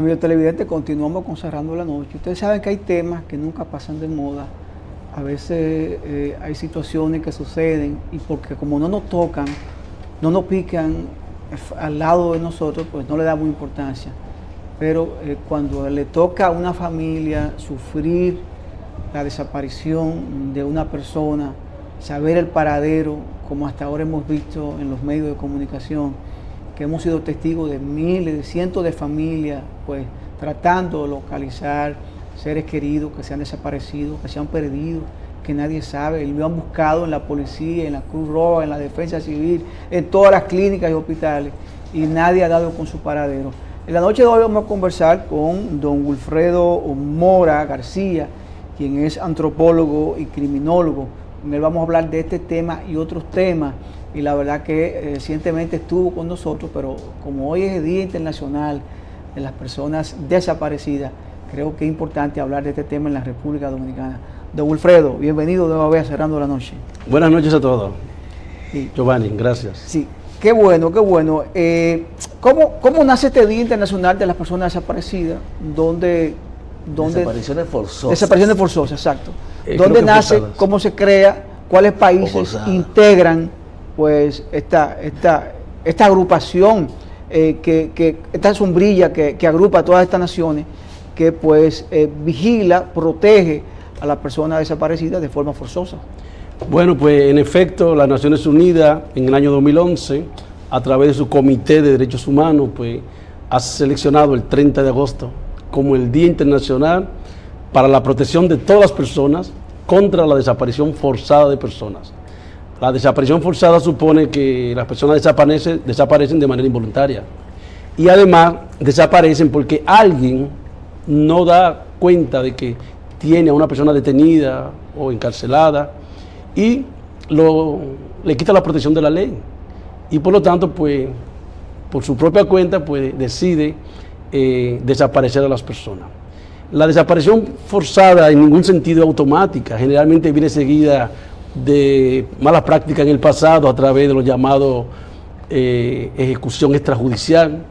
Amigos televidentes, continuamos con Cerrando la Noche. Ustedes saben que hay temas que nunca pasan de moda. A veces hay situaciones que suceden y porque como no nos tocan, no nos pican al lado de nosotros, pues no le damos importancia. Pero cuando le toca a una familia sufrir la desaparición de una persona, saber el paradero, como hasta ahora hemos visto en los medios de comunicación, que hemos sido testigos de miles, de cientos de familias, pues tratando de localizar seres queridos que se han desaparecido, que se han perdido, que nadie sabe, y lo han buscado en la policía, en la Cruz Roja, en la Defensa Civil, en todas las clínicas y hospitales, y nadie ha dado con su paradero. En la noche de hoy vamos a conversar con don Wilfredo Mora García, quien es antropólogo y criminólogo. Con él vamos a hablar de este tema y otros temas, y la verdad que recientemente estuvo con nosotros, pero como hoy es el Día Internacional de las Personas Desaparecidas, creo que es importante hablar de este tema en la República Dominicana. Don Wilfredo, bienvenido de nuevo a Cerrando la Noche. Buenas noches a todos. Sí. Giovanni, gracias. Sí, qué bueno, qué bueno. ¿Cómo nace este Día Internacional de las Personas Desaparecidas? Desapariciones forzosas. Desapariciones forzosas, exacto. ¿Dónde nace? Forzadas. ¿Cómo se crea? ¿Cuáles países integran pues esta agrupación, esta sombrilla que agrupa a todas estas naciones, que pues vigila, protege a las personas desaparecidas de forma forzosa? Bueno, pues en efecto, las Naciones Unidas en el año 2011, a través de su Comité de Derechos Humanos, pues ha seleccionado el 30 de agosto como el Día Internacional para la protección de todas las personas contra la desaparición forzada de personas. La desaparición forzada supone que las personas desaparecen de manera involuntaria y además desaparecen porque alguien no da cuenta de que tiene a una persona detenida o encarcelada y le quita la protección de la ley y por lo tanto pues por su propia cuenta pues decide desaparecer a las personas. La desaparición forzada en ningún sentido es automática, generalmente viene seguida de malas prácticas en el pasado a través de los llamados ejecución extrajudicial,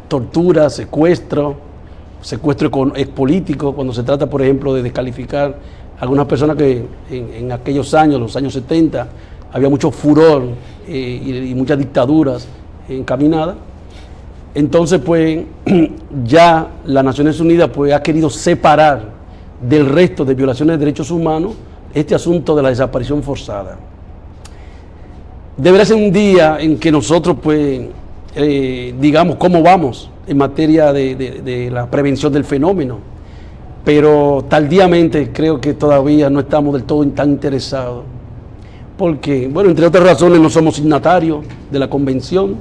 tortura, secuestro político, cuando se trata, por ejemplo, de descalificar a algunas personas que en aquellos años, los años 70, había mucho furor y muchas dictaduras encaminadas. Entonces, pues, ya las Naciones Unidas pues, ha querido separar del resto de violaciones de derechos humanos este asunto de la desaparición forzada. Debería ser un día en que nosotros, pues, digamos cómo vamos en materia de la prevención del fenómeno, pero tardíamente creo que todavía no estamos del todo tan interesados, porque, bueno, entre otras razones no somos signatarios de la convención.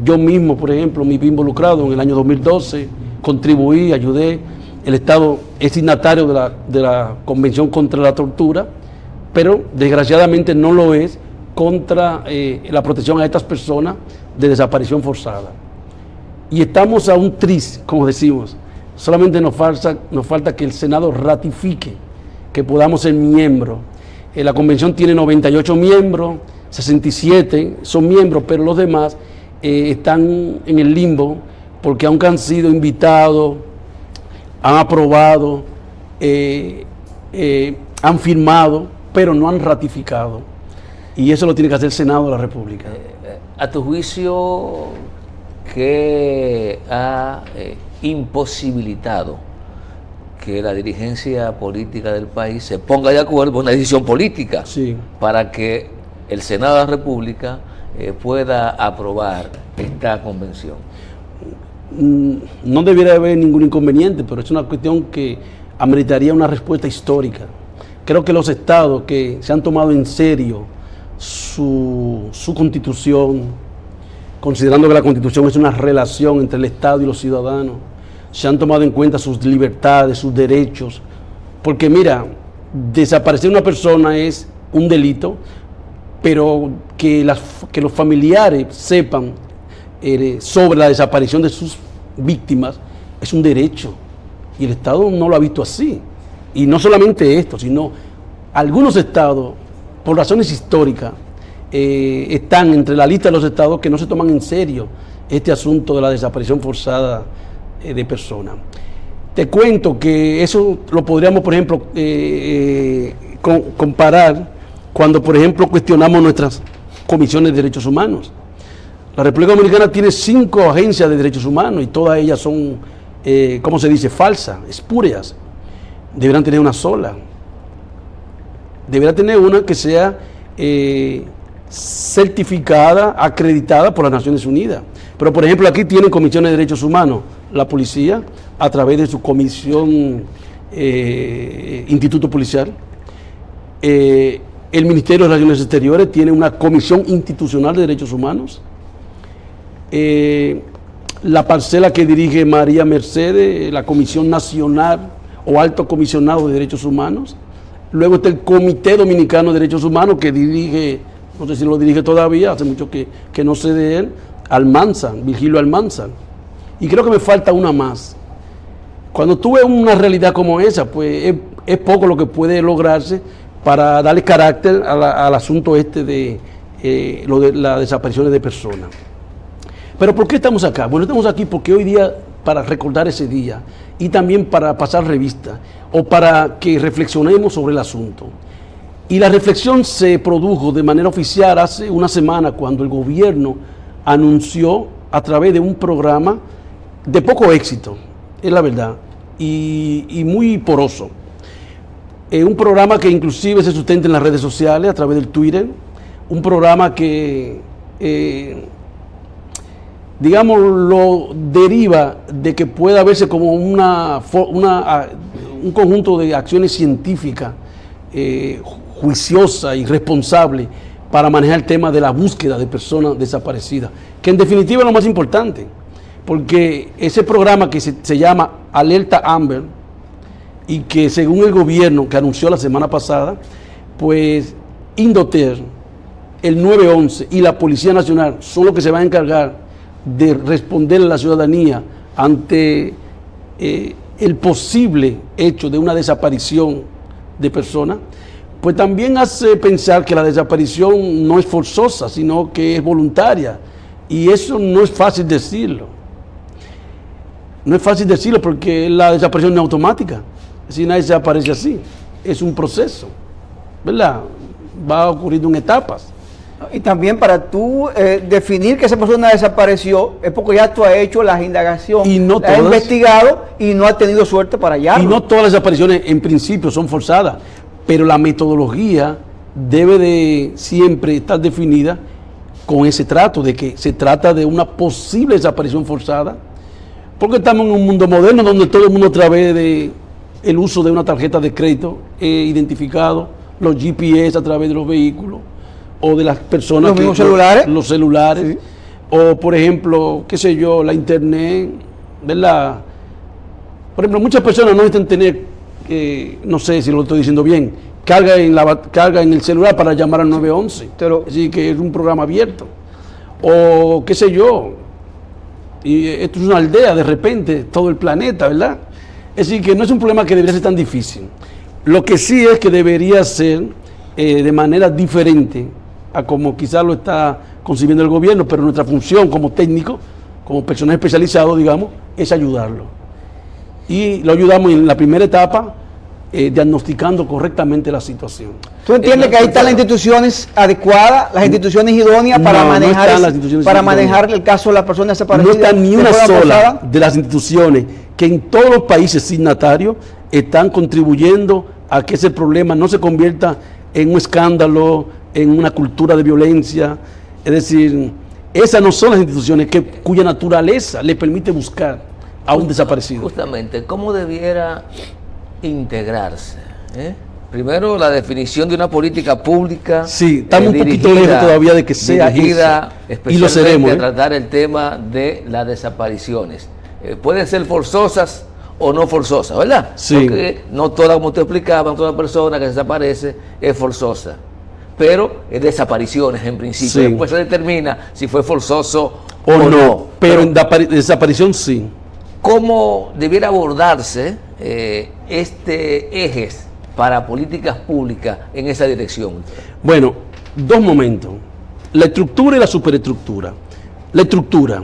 Yo mismo, por ejemplo, me vi involucrado en el año 2012, contribuí, ayudé. El Estado es signatario de la Convención contra la Tortura, pero desgraciadamente no lo es contra la protección a estas personas de desaparición forzada. Y estamos a un tris, como decimos. Solamente nos falta que el Senado ratifique que podamos ser miembros. La Convención tiene 98 miembros, 67 son miembros, pero los demás están en el limbo porque aunque han sido invitados, han aprobado, han firmado, pero no han ratificado. Y eso lo tiene que hacer el Senado de la República. A tu juicio, ¿qué ha imposibilitado que la dirigencia política del país se ponga de acuerdo en una decisión política para que el Senado de la República pueda aprobar esta convención? No debiera haber ningún inconveniente, pero es una cuestión que ameritaría una respuesta histórica. Creo que los estados que se han tomado en serio su constitución, considerando que la constitución es una relación entre el Estado y los ciudadanos, se han tomado en cuenta sus libertades, sus derechos, porque mira, desaparecer una persona es un delito, pero que los familiares sepan sobre la desaparición de sus víctimas es un derecho, y el Estado no lo ha visto así. Y no solamente esto, sino algunos estados, por razones históricas, están entre la lista de los estados que no se toman en serio este asunto de la desaparición forzada de personas. Te cuento que eso lo podríamos, por ejemplo, comparar cuando, por ejemplo, cuestionamos nuestras comisiones de derechos humanos. La República Dominicana tiene 5 agencias de derechos humanos y todas ellas son, ¿cómo se dice?, falsas, espurias. Deberán tener una sola. Deberá tener una que sea certificada, acreditada por las Naciones Unidas. Pero, por ejemplo, aquí tienen comisiones de derechos humanos la policía a través de su comisión instituto policial. El Ministerio de Relaciones Exteriores tiene una comisión institucional de derechos humanos. La parcela que dirige María Mercedes, la Comisión Nacional o Alto Comisionado de Derechos Humanos. Luego está el Comité Dominicano de Derechos Humanos que dirige, no sé si lo dirige todavía, hace mucho que no sé de él, Almanzar, Virgilio Almanzar. Y creo que me falta una más. Cuando tú ves una realidad como esa, pues es poco lo que puede lograrse para darle carácter al asunto de lo de las desapariciones de personas. Pero ¿por qué estamos acá? Bueno, estamos aquí porque hoy día, para recordar ese día y también para pasar revista o para que reflexionemos sobre el asunto. Y la reflexión se produjo de manera oficial hace una semana cuando el gobierno anunció a través de un programa de poco éxito, es la verdad, y muy poroso. Un programa que inclusive se sustenta en las redes sociales a través del Twitter, un programa que digamos, lo deriva de que pueda verse como un conjunto de acciones científicas juiciosas y responsables para manejar el tema de la búsqueda de personas desaparecidas, que en definitiva es lo más importante, porque ese programa que se llama Alerta Amber y que según el gobierno que anunció la semana pasada, pues Indoter, el 911 y la Policía Nacional son los que se van a encargar de responder a la ciudadanía ante el posible hecho de una desaparición de personas, pues también hace pensar que la desaparición no es forzosa, sino que es voluntaria. Y eso no es fácil decirlo. No es fácil decirlo porque la desaparición no es automática. Es decir, nadie desaparece así. Es un proceso, ¿verdad? Va ocurriendo en etapas. Y también para tú definir que esa persona desapareció es porque ya tú has hecho las indagaciones, y no has investigado y no has tenido suerte para hallarlo. Y no todas las desapariciones en principio son forzadas, pero la metodología debe de siempre estar definida con ese trato, de que se trata de una posible desaparición forzada, porque estamos en un mundo moderno donde todo el mundo a través de el uso de una tarjeta de crédito identificado, los GPS a través de los vehículos, o de las personas los mismos celulares, los celulares, sí. O por ejemplo, qué sé yo, la internet, ¿verdad? Por ejemplo, muchas personas no necesitan tener, no sé si lo estoy diciendo bien, carga en el celular para llamar al 911, es decir, que es un programa abierto, o qué sé yo, y esto es una aldea de repente, todo el planeta, ¿verdad? Es decir, que no es un problema que debería ser tan difícil. Lo que sí es que debería ser de manera diferente a como quizás lo está concibiendo el gobierno, pero nuestra función como técnico, como personal especializado, digamos, es ayudarlo. Y lo ayudamos en la primera etapa, diagnosticando correctamente la situación. ¿Tú entiendes que ahí están las instituciones adecuadas, las instituciones idóneas para manejar el caso de la persona desaparecida? No está ni una sola de las instituciones que en todos los países signatarios están contribuyendo a que ese problema no se convierta en un escándalo, en una cultura de violencia. Es decir, esas no son las instituciones cuya naturaleza le permite buscar a un desaparecido. Justamente, ¿cómo debiera integrarse? Primero, la definición de una política pública. Sí, estamos un poquito lejos todavía de que sea dirigida eso. Y lo seremos. A tratar el tema de las desapariciones. Pueden ser forzosas o no forzosas, ¿verdad? Sí. Porque no toda, como te explicaba, toda persona que desaparece es forzosa. Pero es desapariciones en principio. Sí. Después se determina si fue forzoso o no. Pero en desaparición sí. ¿Cómo debiera abordarse este eje para políticas públicas en esa dirección? Bueno, dos momentos. La estructura y la superestructura. La estructura.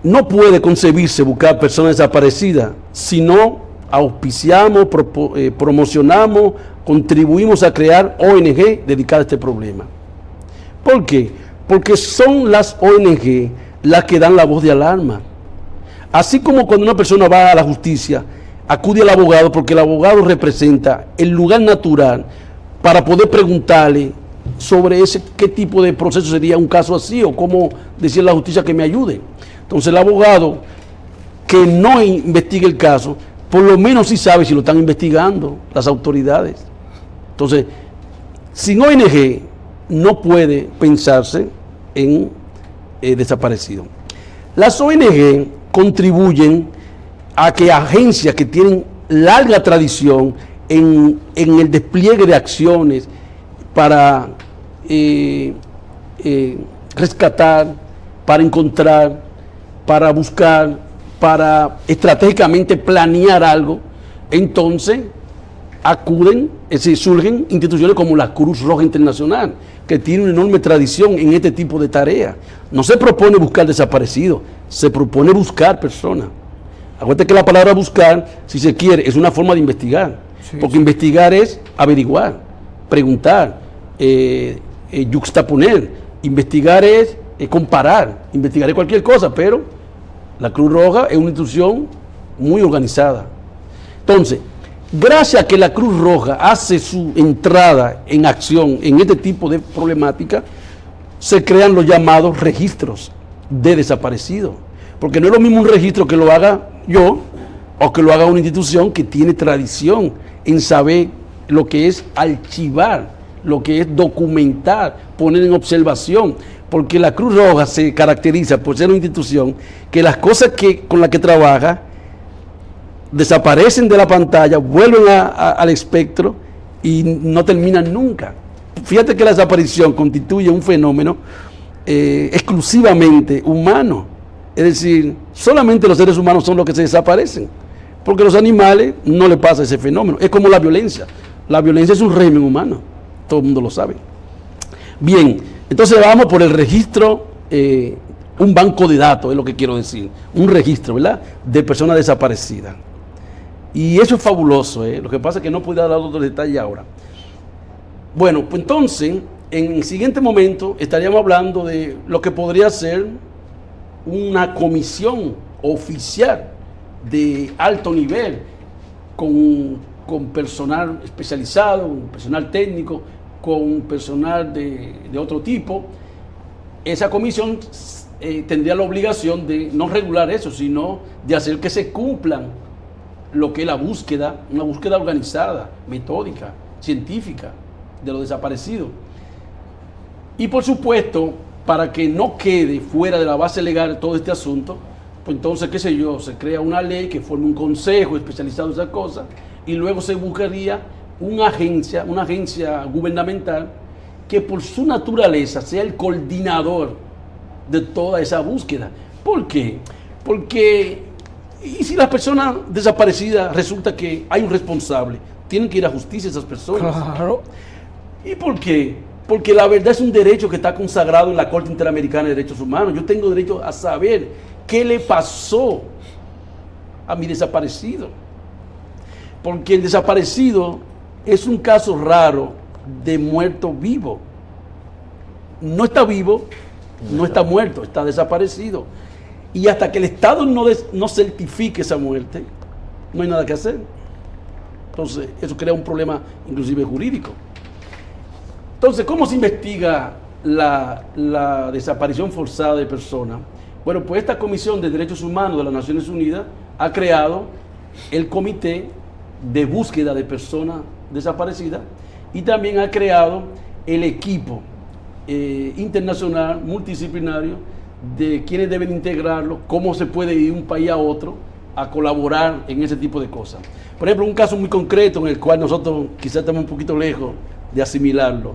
no puede concebirse buscar personas desaparecidas si no auspiciamos, promocionamos, contribuimos a crear ONG dedicadas a este problema. ¿Por qué? Porque son las ONG las que dan la voz de alarma. Así como cuando una persona va a la justicia, acude al abogado porque el abogado representa el lugar natural para poder preguntarle sobre qué tipo de proceso sería un caso así o cómo decir a la justicia que me ayude. Entonces el abogado que no investigue el caso, por lo menos sí sabe si lo están investigando las autoridades. Entonces, sin ONG no puede pensarse en desaparecido. Las ONG contribuyen a que agencias que tienen larga tradición en el despliegue de acciones para rescatar, para encontrar, para buscar, para estratégicamente planear algo, entonces acuden, surgen instituciones como la Cruz Roja Internacional, que tiene una enorme tradición en este tipo de tareas. No se propone buscar desaparecidos, se propone buscar personas. Acuérdate que la palabra buscar, si se quiere, es una forma de investigar, porque investigar es averiguar, preguntar, yuxtaponer, investigar es comparar, investigar es cualquier cosa, pero la Cruz Roja es una institución muy organizada. Entonces, gracias a que la Cruz Roja hace su entrada en acción en este tipo de problemática, se crean los llamados registros de desaparecidos. Porque no es lo mismo un registro que lo haga yo o que lo haga una institución que tiene tradición en saber lo que es archivar, lo que es documentar, poner en observación. Porque la Cruz Roja se caracteriza por ser una institución que las cosas con las que trabaja desaparecen de la pantalla, vuelven al espectro y no terminan nunca. Fíjate que la desaparición constituye un fenómeno exclusivamente humano. Es decir, solamente los seres humanos son los que se desaparecen, porque a los animales no les pasa ese fenómeno. Es como la violencia. La violencia es un régimen humano, todo el mundo lo sabe. Bien, entonces vamos por el registro, un banco de datos, es lo que quiero decir, un registro, ¿verdad?, de personas desaparecidas. Y eso es fabuloso, lo que pasa es que no puedo dar otros detalles ahora. Bueno, pues entonces, en el siguiente momento estaríamos hablando de lo que podría ser una comisión oficial de alto nivel, con personal especializado, con personal técnico, con personal de otro tipo. Esa comisión tendría la obligación de no regular eso, sino de hacer que se cumplan lo que es la búsqueda, una búsqueda organizada, metódica, científica de los desaparecidos. Y por supuesto, para que no quede fuera de la base legal todo este asunto, pues entonces, qué sé yo, se crea una ley que forme un consejo especializado en esas cosas y luego se buscaría una agencia gubernamental que por su naturaleza sea el coordinador de toda esa búsqueda. ¿Por qué? Porque, y si las personas desaparecidas resulta que hay un responsable, tienen que ir a justicia esas personas. Claro. ¿Y por qué? Porque la verdad es un derecho que está consagrado en la Corte Interamericana de Derechos Humanos. Yo tengo derecho a saber qué le pasó a mi desaparecido. Porque el desaparecido es un caso raro de muerto vivo. No está vivo, no está muerto, está desaparecido. Y hasta que el Estado no certifique esa muerte, no hay nada que hacer. Entonces, eso crea un problema inclusive jurídico. Entonces, ¿cómo se investiga la desaparición forzada de personas? Bueno, pues esta Comisión de Derechos Humanos de las Naciones Unidas ha creado el Comité de Búsqueda de Personas Desaparecidas y también ha creado el equipo internacional multidisciplinario de quienes deben integrarlo, cómo se puede ir de un país a otro a colaborar en ese tipo de cosas. Por ejemplo, un caso muy concreto en el cual nosotros quizás estamos un poquito lejos de asimilarlo,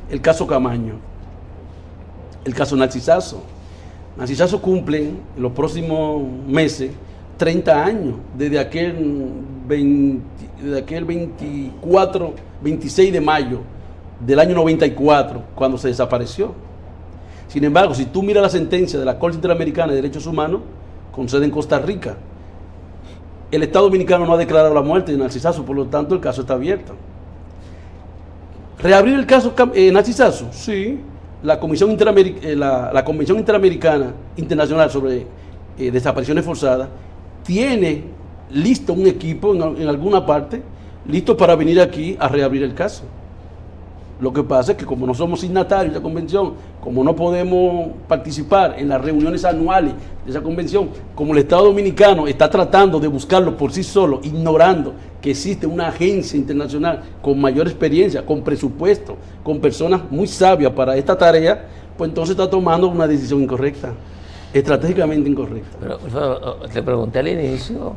el caso Camaño, el caso Narcisazo. Narcisazo cumple en los próximos meses 30 años desde aquel 26 de mayo del año 94, cuando se desapareció. Sin embargo, si tú miras la sentencia de la Corte Interamericana de Derechos Humanos, con sede en Costa Rica. El Estado Dominicano no ha declarado la muerte de Narcisazo, por lo tanto el caso está abierto. ¿Reabrir el caso Narcisazo? Sí. La Convención Interamericana Internacional sobre Desapariciones Forzadas tiene listo un equipo en alguna parte, listo para venir aquí a reabrir el caso. Lo que pasa es que como no somos signatarios de esa convención, como no podemos participar en las reuniones anuales de esa convención, como el Estado Dominicano está tratando de buscarlo por sí solo, ignorando que existe una agencia internacional con mayor experiencia, con presupuesto, con personas muy sabias para esta tarea, pues entonces está tomando una decisión incorrecta, estratégicamente incorrecta. Pero te pregunté al inicio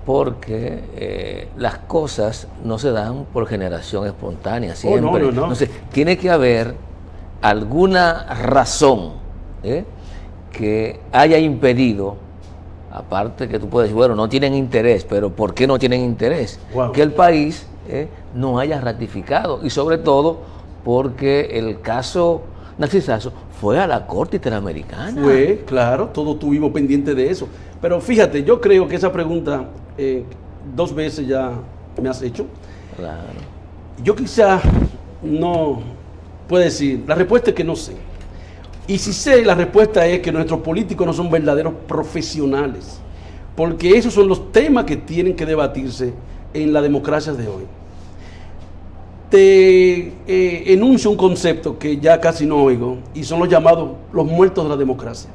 porque las cosas no se dan por generación espontánea siempre. No. Entonces, tiene que haber alguna razón que haya impedido, aparte que tú puedes decir, bueno, no tienen interés, pero ¿por qué no tienen interés? Wow. Que el país no haya ratificado, y sobre todo porque el caso Narcisazo fue a la Corte Interamericana. Fue, claro, todos estuvimos pendientes de eso. Pero fíjate, yo creo que esa pregunta 2 veces ya me has hecho. Claro. Yo quizá no puedo decir, la respuesta es que no sé. Y si sé, la respuesta es que nuestros políticos no son verdaderos profesionales, porque esos son los temas que tienen que debatirse en la democracia de hoy. Te enuncio un concepto que ya casi no oigo, y son los llamados los muertos de la democracia.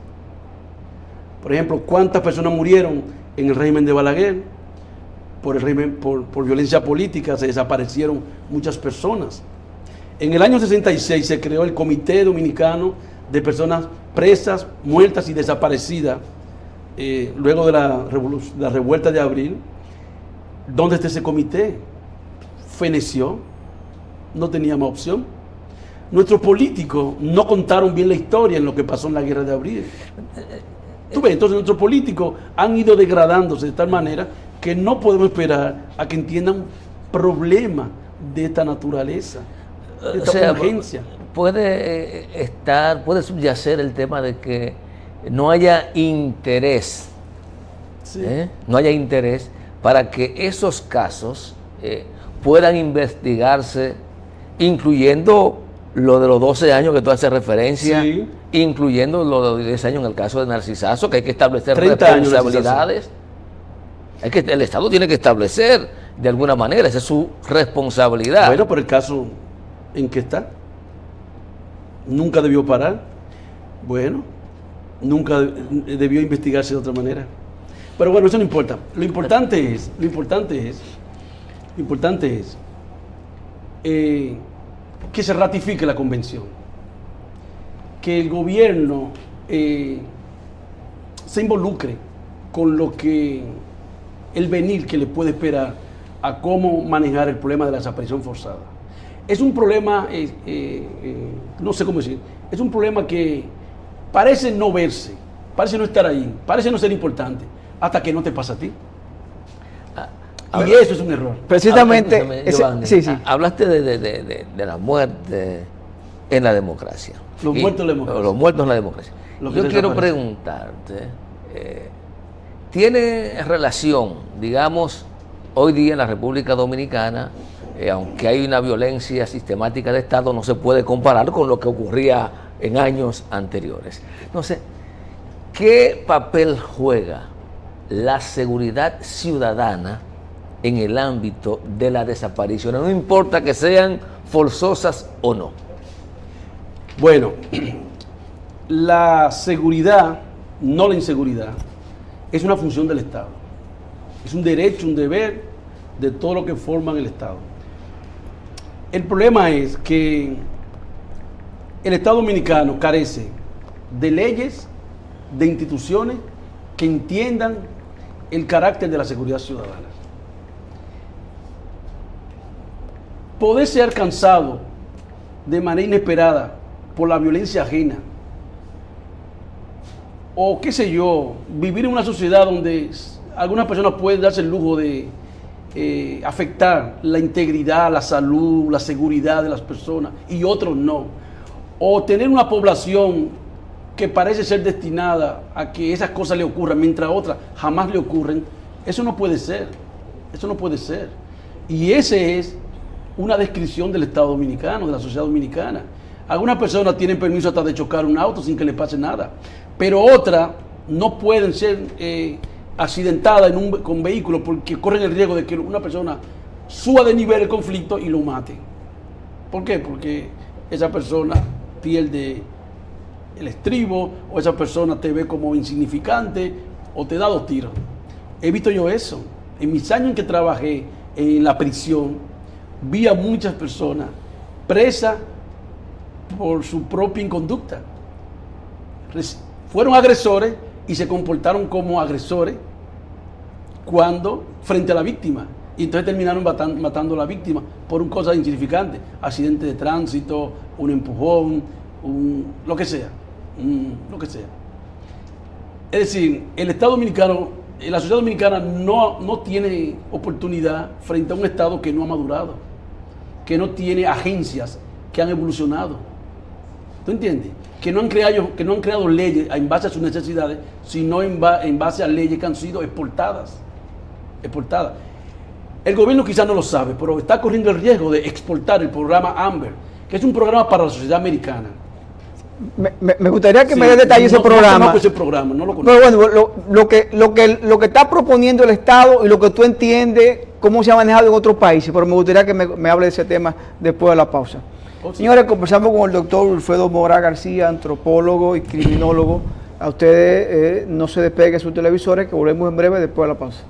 Por ejemplo, ¿cuántas personas murieron en el régimen de Balaguer? Por violencia política se desaparecieron muchas personas. En el año 66 se creó el Comité Dominicano de Personas Presas, Muertas y Desaparecidas, luego de la revuelta de abril. ¿Dónde está ese comité? Feneció, no tenía más opción. Nuestros políticos no contaron bien la historia en lo que pasó en la guerra de abril. ¿Tú ves? Entonces nuestros políticos han ido degradándose de tal manera que no podemos esperar a que entiendan problemas de esta naturaleza, de esta urgencia. Puede subyacer el tema de que no haya interés, Sí. no haya interés para que esos casos puedan investigarse, incluyendo lo de los 12 años que tú haces referencia, Sí. incluyendo lo de 10 años en el caso de Narcisazo, que hay que establecer 30 años de responsabilidades. El Estado tiene que establecer de alguna manera, esa es su responsabilidad. Bueno, por el caso en que está, nunca debió parar. Bueno, nunca debió investigarse de otra manera. Pero bueno, eso no importa. Lo importante es que se ratifique la convención, que el gobierno se involucre con lo que el venir que le puede esperar a cómo manejar el problema de la desaparición forzada. Es un problema, no sé cómo decir, es un problema que parece no verse, parece no estar ahí, parece no ser importante, hasta que no te pasa a ti. Y eso es un error. Precisamente, Giovanni, sí. Hablaste de la muerte en la democracia. Los muertos en la democracia. Los muertos en la democracia. Los que Yo quiero desaparecen. preguntarte, ¿tiene relación, digamos, hoy día en la República Dominicana, aunque hay una violencia sistemática de Estado, no se puede comparar con lo que ocurría en años anteriores? Entonces, ¿qué papel juega la seguridad ciudadana en el ámbito de las desapariciones? No importa que sean forzosas o no. Bueno, la seguridad, no la inseguridad, es una función del Estado. Es un derecho, un deber de todo lo que forman el Estado. El problema es que el Estado Dominicano carece de leyes, de instituciones que entiendan el carácter de la seguridad ciudadana. Poder ser alcanzado de manera inesperada por la violencia ajena, o qué sé yo, vivir en una sociedad donde algunas personas pueden darse el lujo de afectar la integridad, la salud, la seguridad de las personas y otros no, o tener una población que parece ser destinada a que esas cosas le ocurran, mientras otras jamás le ocurren, eso no puede ser. Eso no puede ser. Y ese es una descripción del Estado dominicano, de la sociedad dominicana. Algunas personas tienen permiso hasta de chocar un auto sin que le pase nada, pero otras no pueden ser accidentadas con vehículos porque corren el riesgo de que una persona suba de nivel el conflicto y lo mate. ¿Por qué? Porque esa persona pierde el estribo, o esa persona te ve como insignificante o te da 2 tiros. He visto yo eso. En mis años en que trabajé en la prisión, vi a muchas personas presas por su propia inconducta. Fueron agresores y se comportaron como agresores cuando frente a la víctima. Y entonces terminaron matando a la víctima por una cosa insignificante. Accidente de tránsito, un empujón, lo que sea. Lo que sea. Es decir, el Estado dominicano, la sociedad dominicana no tiene oportunidad frente a un Estado que no ha madurado, que no tiene agencias que han evolucionado. ¿Tú entiendes? Que no han creado leyes en base a sus necesidades, sino en base a leyes que han sido exportadas. El gobierno quizás no lo sabe, pero está corriendo el riesgo de exportar el programa AMBER, que es un programa para la sociedad americana. Me gustaría que me dé detalle ese programa. No conozco ese programa, no lo conozco. Pero bueno, lo que está proponiendo el Estado y lo que tú entiendes, cómo se ha manejado en otros países, pero me gustaría que me hable de ese tema después de la pausa. Oh, sí. Señores, conversamos con el doctor Wilfredo Mora García, antropólogo y criminólogo. A ustedes no se despegue sus televisores, que volvemos en breve después de la pausa.